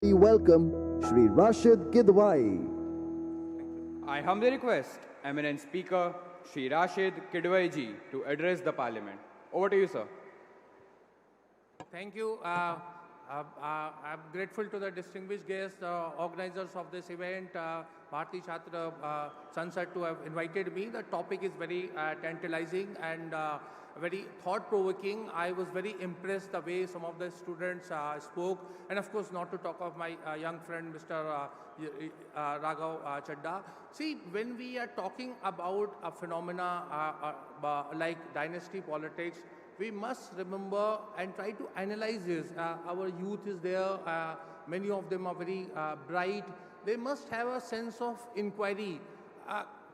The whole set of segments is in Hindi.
We welcome Shri Rashid Kidwai. I humbly request eminent speaker Shri Rashid Kidwai ji to address the parliament. Over to you, sir. Thank you. I'm grateful to the distinguished guests, organizers of this event, Bharatiya Chhatra Sansad, to have invited me. The topic is very tantalizing and very thought-provoking. I was very impressed the way some of the students spoke, and of course not to talk of my young friend Mr. Raghav Chadda. See, when we are talking about a phenomena like dynasty politics, we must remember and try to analyze this. Our youth is there, many of them are very bright. They must have a sense of inquiry.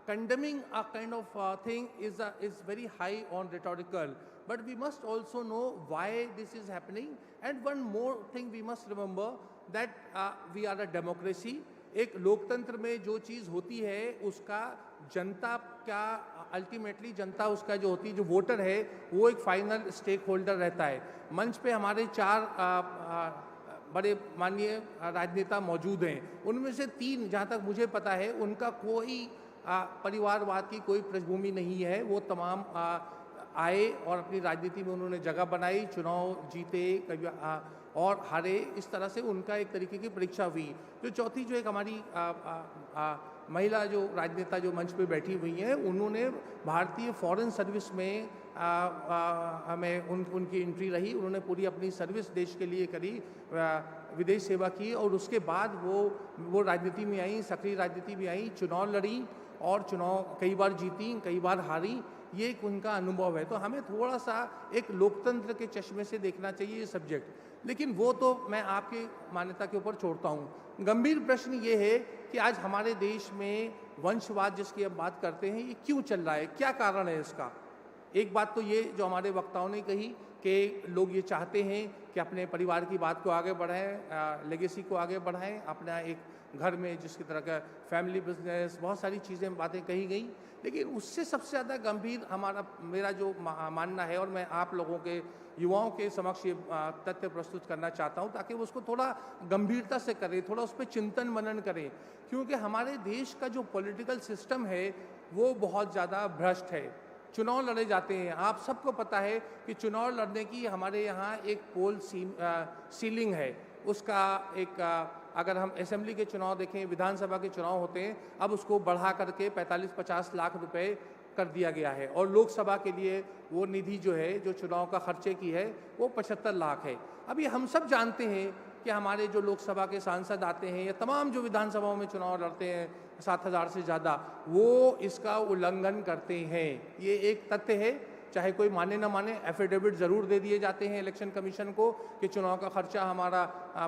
Condemning a kind of thing is very high on rhetorical, but we must also know why this is happening. And one more thing we must remember, that we are a democracy. एक लोकतंत्र में जो चीज़ होती है उसका जनता क्या अल्टीमेटली जनता उसका जो होती है, जो वोटर है वो एक फाइनल स्टेक होल्डर रहता है। मंच पे हमारे चार बड़े माननीय राजनेता मौजूद हैं, उनमें से तीन जहाँ तक मुझे पता है उनका कोई परिवारवाद की कोई पृष्ठभूमि नहीं है। वो तमाम आए और अपनी राजनीति में उन्होंने जगह बनाई, चुनाव जीते, कभी और हारे। इस तरह से उनका एक तरीके की परीक्षा हुई। जो चौथी जो एक हमारी महिला जो राजनेता जो मंच पे बैठी हुई हैं, उन्होंने भारतीय फॉरेन सर्विस में हमें उनकी एंट्री रही। उन्होंने पूरी अपनी सर्विस देश के लिए करी, विदेश सेवा की, और उसके बाद वो राजनीति में आई, सक्रिय राजनीति में आई, चुनाव लड़ी और चुनाव कई बार जीती, कई बार हारी। ये एक उनका अनुभव है। तो हमें थोड़ा सा एक लोकतंत्र के चश्मे से देखना चाहिए ये सब्जेक्ट, लेकिन वो तो मैं आपकी मान्यता के ऊपर छोड़ता हूँ। गंभीर प्रश्न ये है कि आज हमारे देश में वंशवाद जिसकी अब बात करते हैं, ये क्यों चल रहा है, क्या कारण है इसका। एक बात तो ये जो हमारे वक्ताओं ने कही कि लोग ये चाहते हैं कि अपने परिवार की बात को आगे बढ़ाएं, लेगेसी को आगे बढ़ाएं, अपना एक घर में जिसकी तरह का फैमिली बिजनेस, बहुत सारी चीज़ें बातें कही गई। लेकिन उससे सबसे ज़्यादा गंभीर मेरा जो मानना है, और मैं आप लोगों के युवाओं के समक्ष ये तथ्य प्रस्तुत करना चाहता हूँ ताकि वो उसको थोड़ा गंभीरता से करें, थोड़ा उस पर चिंतन मनन करें, क्योंकि हमारे देश का जो पॉलिटिकल सिस्टम है वो बहुत ज़्यादा भ्रष्ट है। चुनाव लड़े जाते हैं, आप सबको पता है कि चुनाव लड़ने की हमारे यहाँ एक पोल सीलिंग है। उसका एक अगर हम असेंबली के चुनाव देखें, विधानसभा के चुनाव होते हैं, अब उसको बढ़ा करके 45-50 लाख रुपए कर दिया गया है, और लोकसभा के लिए वो निधि जो है, जो चुनाव का खर्चे की है, वो 75 लाख है। अब ये हम सब जानते हैं कि हमारे जो लोकसभा के सांसद आते हैं या तमाम जो विधानसभाओं में चुनाव लड़ते हैं 7,000 से ज़्यादा, वो इसका उल्लंघन करते हैं। ये एक तथ्य है, चाहे कोई माने ना माने, एफिडेविट ज़रूर दे दिए जाते हैं इलेक्शन कमीशन को कि चुनाव का खर्चा हमारा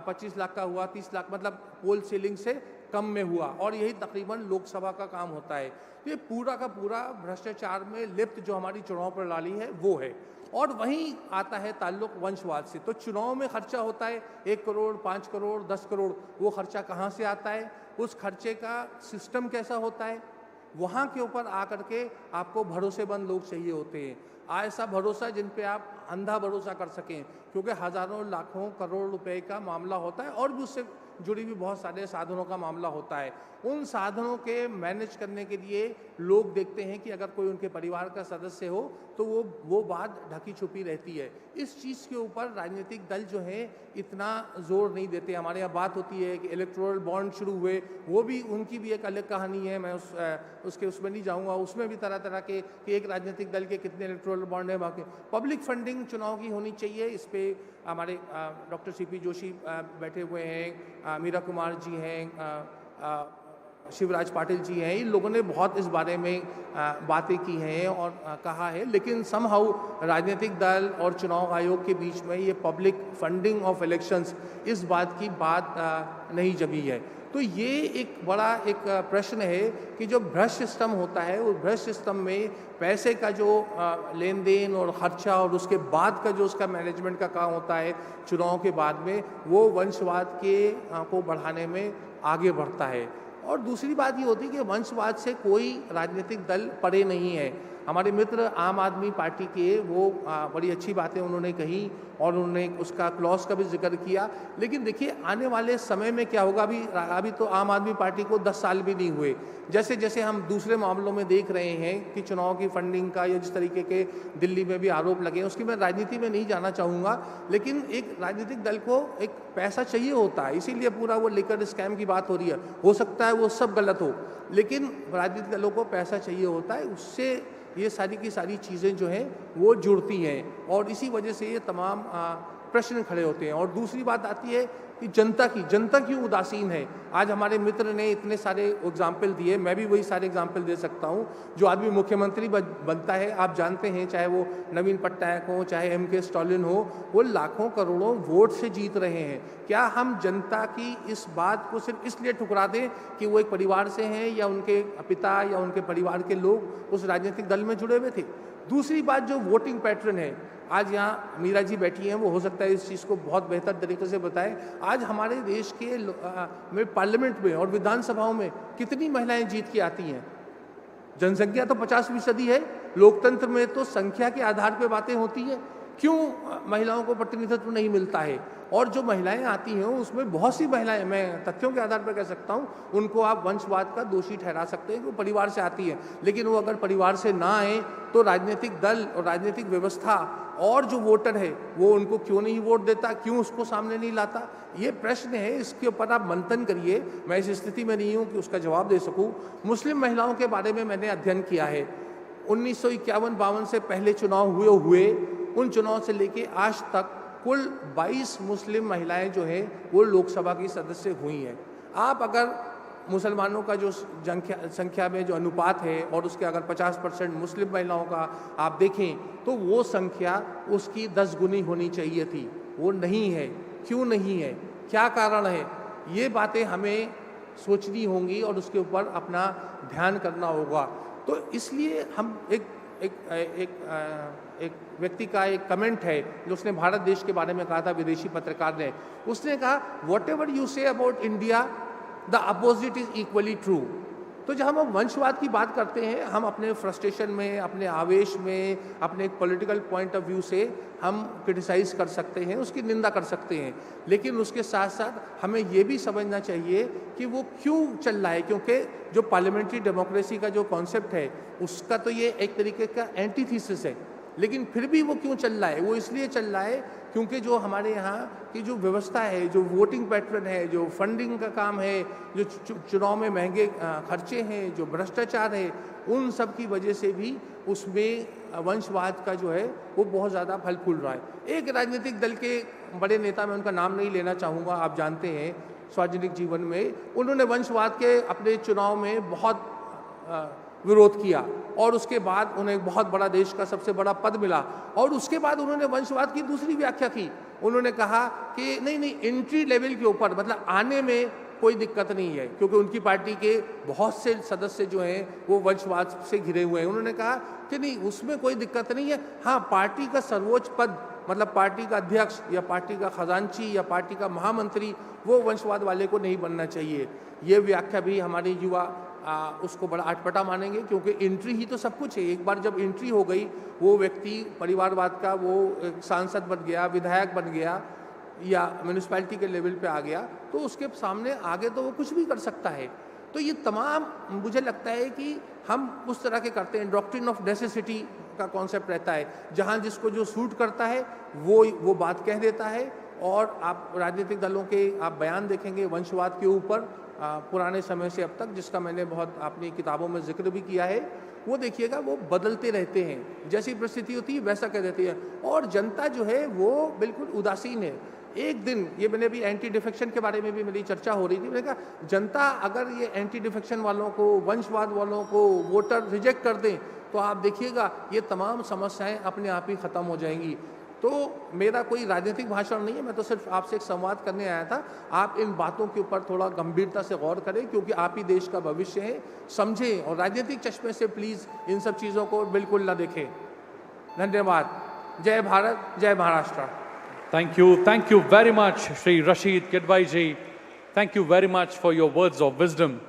25 लाख का हुआ, 30 लाख, मतलब पोल सीलिंग से कम में हुआ, और यही तकरीबन लोकसभा का काम होता है। ये पूरा का पूरा भ्रष्टाचार में लिप्त जो हमारी चुनाव प्रणाली है वो है। और वहीं आता है ताल्लुक वंशवाद से। तो चुनाव में खर्चा होता है 1 करोड़, 5 करोड़, 10 करोड़, वो खर्चा कहाँ से आता है, उस खर्चे का सिस्टम कैसा होता है, वहाँ के ऊपर आकर के आपको भरोसेमंद लोग चाहिए होते हैं। ऐसा भरोसा जिन पे आप अंधा भरोसा कर सकें, क्योंकि हज़ारों लाखों करोड़ रुपए का मामला होता है, और भी उससे जुड़ी भी बहुत सारे साधनों का मामला होता है। उन साधनों के मैनेज करने के लिए लोग देखते हैं कि अगर कोई उनके परिवार का सदस्य हो तो वो बात ढकी छुपी रहती है। इस चीज़ के ऊपर राजनीतिक दल जो हैं इतना जोर नहीं देते। हमारे यहाँ बात होती है कि इलेक्टोरल बॉन्ड शुरू हुए, वो भी उनकी भी एक अलग कहानी है, मैं उसमें नहीं जाऊँगा। उसमें भी तरह तरह के कि एक राजनीतिक दल के कितने इलेक्टोरल बॉन्ड है। बाकी पब्लिक फंडिंग चुनाव की होनी चाहिए। इस पर हमारे डॉक्टर CP जोशी बैठे हुए हैं, मीरा कुमार जी हैं, शिवराज पाटिल जी हैं, इन लोगों ने बहुत इस बारे में बातें की हैं और कहा है। लेकिन समहाउ राजनीतिक दल और चुनाव आयोग के बीच में ये पब्लिक फंडिंग ऑफ इलेक्शंस, इस बात की बात नहीं जमी है। तो ये एक बड़ा एक प्रश्न है कि जो भ्रष्ट सिस्टम होता है, उस भ्रष्ट सिस्टम में पैसे का जो लेन देन और खर्चा और उसके बाद का जो उसका मैनेजमेंट का काम होता है चुनाव के बाद में, वो वंशवाद को बढ़ाने में आगे बढ़ता है। और दूसरी बात ये होती है कि वंशवाद से कोई राजनीतिक दल परे नहीं है। हमारे मित्र आम आदमी पार्टी के वो बड़ी अच्छी बातें उन्होंने कही और उन्होंने उसका क्लॉज का भी जिक्र किया। लेकिन देखिए आने वाले समय में क्या होगा, अभी तो आम आदमी पार्टी को 10 साल भी नहीं हुए। जैसे जैसे हम दूसरे मामलों में देख रहे हैं कि चुनाव की फंडिंग का या जिस तरीके के दिल्ली में भी आरोप लगे हैं, उसकी मैं राजनीति में नहीं जाना चाहूँगा, लेकिन एक राजनीतिक दल को एक पैसा चाहिए होता है, इसीलिए पूरा वो लिकर स्कैम की बात हो रही है। हो सकता है वो सब गलत हो, लेकिन राजनीतिक दलों को पैसा चाहिए होता है, उससे ये सारी की सारी चीज़ें जो हैं वो जुड़ती हैं और इसी वजह से ये तमाम प्रश्न खड़े होते हैं। और दूसरी बात आती है कि जनता क्यों उदासीन है। आज हमारे मित्र ने इतने सारे एग्जाम्पल दिए, मैं भी वही सारे एग्जाम्पल दे सकता हूँ। जो आदमी मुख्यमंत्री बनता है, आप जानते हैं, चाहे वो नवीन पटनायक हो, चाहे MK स्टालिन हो, वो लाखों करोड़ों वोट से जीत रहे हैं। क्या हम जनता की इस बात को सिर्फ इसलिए ठुकरा दें कि वो एक परिवार से हैं या उनके पिता या उनके परिवार के लोग उस राजनीतिक दल में जुड़े हुए थे? दूसरी बात, जो वोटिंग पैटर्न है, आज यहाँ मीरा जी बैठी हैं, वो हो सकता है इस चीज़ को बहुत बेहतर तरीके से बताएं। आज हमारे देश के में पार्लियामेंट में और विधानसभाओं में कितनी महिलाएं जीत के आती हैं? जनसंख्या तो 50% है, लोकतंत्र में तो संख्या के आधार पर बातें होती हैं। क्यों महिलाओं को प्रतिनिधित्व नहीं मिलता है? और जो महिलाएं आती हैं उसमें बहुत सी महिलाएं, मैं तथ्यों के आधार पर कह सकता हूं, उनको आप वंशवाद का दोषी ठहरा सकते हैं कि वो परिवार से आती हैं, लेकिन वो अगर परिवार से ना आए तो राजनीतिक दल और राजनीतिक व्यवस्था और जो वोटर है वो उनको क्यों नहीं वोट देता, क्यों उसको सामने नहीं लाता? ये प्रश्न है, इसके ऊपर आप मंथन करिए। मैं इस स्थिति में नहीं हूँ कि उसका जवाब दे सकूँ। मुस्लिम महिलाओं के बारे में मैंने अध्ययन किया है। 1951-52 से पहले चुनाव हुए उन चुनाव से लेके आज तक कुल 22 मुस्लिम महिलाएं जो हैं वो लोकसभा की सदस्य हुई हैं। आप अगर मुसलमानों का जो संख्या में जो अनुपात है और उसके अगर 50% मुस्लिम महिलाओं का आप देखें तो वो संख्या उसकी 10 गुनी होनी चाहिए थी, वो नहीं है। क्यों नहीं है, क्या कारण है? ये बातें हमें सोचनी होंगी और उसके ऊपर अपना ध्यान करना होगा। तो इसलिए हम एक व्यक्ति का एक कमेंट है जो उसने भारत देश के बारे में कहा था, विदेशी पत्रकार ने, उसने कहा what ever you say about India the opposite is equally true. तो जब हम वंशवाद की बात करते हैं, हम अपने फ्रस्ट्रेशन में, अपने आवेश में, अपने एक पॉलिटिकल पॉइंट ऑफ व्यू से हम क्रिटिसाइज कर सकते हैं, उसकी निंदा कर सकते हैं, लेकिन उसके साथ साथ हमें ये भी समझना चाहिए कि वो क्यों चल रहा है। क्योंकि जो पार्लियामेंट्री डेमोक्रेसी का जो कॉन्सेप्ट है उसका तो ये एक तरीके का एंटीथीसिस है, लेकिन फिर भी वो क्यों चल रहा है? वो इसलिए चल रहा है क्योंकि जो हमारे यहाँ की जो व्यवस्था है, जो वोटिंग पैटर्न है, जो फंडिंग का काम है, जो चुनाव में महंगे खर्चे हैं, जो भ्रष्टाचार है, उन सब की वजह से भी उसमें वंशवाद का जो है वो बहुत ज़्यादा फल फूल रहा है। एक राजनीतिक दल के बड़े नेता, मैं उनका नाम नहीं लेना चाहूँगा, आप जानते हैं, सार्वजनिक जीवन में उन्होंने वंशवाद के अपने चुनाव में बहुत विरोध किया और उसके बाद उन्हें एक बहुत बड़ा देश का सबसे बड़ा पद मिला और उसके बाद उन्होंने वंशवाद की दूसरी व्याख्या की। उन्होंने कहा कि नहीं, एंट्री लेवल के ऊपर, मतलब आने में कोई दिक्कत नहीं है, क्योंकि उनकी पार्टी के बहुत से सदस्य जो हैं वो वंशवाद से घिरे हुए हैं। उन्होंने कहा कि नहीं, उसमें कोई दिक्कत नहीं है। हाँ, पार्टी का सर्वोच्च पद, मतलब पार्टी का अध्यक्ष या पार्टी का खजांची या पार्टी का महामंत्री, वो वंशवाद वाले को नहीं बनना चाहिए। ये व्याख्या भी हमारे युवा उसको बड़ा अटपटा मानेंगे, क्योंकि एंट्री ही तो सब कुछ है। एक बार जब एंट्री हो गई, वो व्यक्ति परिवारवाद का वो एक सांसद बन गया, विधायक बन गया या म्यूनिसिपैलिटी के लेवल पे आ गया, तो उसके सामने आगे तो वो कुछ भी कर सकता है। तो ये तमाम मुझे लगता है कि हम उस तरह के करते हैं। डॉक्ट्रिन ऑफ नेसेसिटी का कॉन्सेप्ट रहता है, जहाँ जिसको जो सूट करता है वो बात कह देता है। और आप राजनीतिक दलों के आप बयान देखेंगे वंशवाद के ऊपर पुराने समय से अब तक, जिसका मैंने बहुत अपनी किताबों में जिक्र भी किया है, वो देखिएगा वो बदलते रहते हैं, जैसी परिस्थिति होती है वैसा कह देती है। और जनता जो है वो बिल्कुल उदासीन है। एक दिन ये मैंने भी एंटी डिफेक्शन के बारे में भी मेरी चर्चा हो रही थी, मैंने कहा जनता अगर ये एंटी डिफेक्शन वालों को, वंशवाद वालों को वोटर रिजेक्ट कर दें तो आप देखिएगा ये तमाम समस्याएं अपने आप ही ख़त्म हो जाएंगी। तो मेरा कोई राजनीतिक भाषण नहीं है, मैं तो सिर्फ आपसे एक संवाद करने आया था। आप इन बातों के ऊपर थोड़ा गंभीरता से गौर करें, क्योंकि आप ही देश का भविष्य है, समझें और राजनीतिक चश्मे से प्लीज़ इन सब चीज़ों को बिल्कुल ना देखें। धन्यवाद। जय भारत, जय Maharashtra. Thank you very much, Shri Rashid Kidwai ji. Thank you very much for your words of wisdom.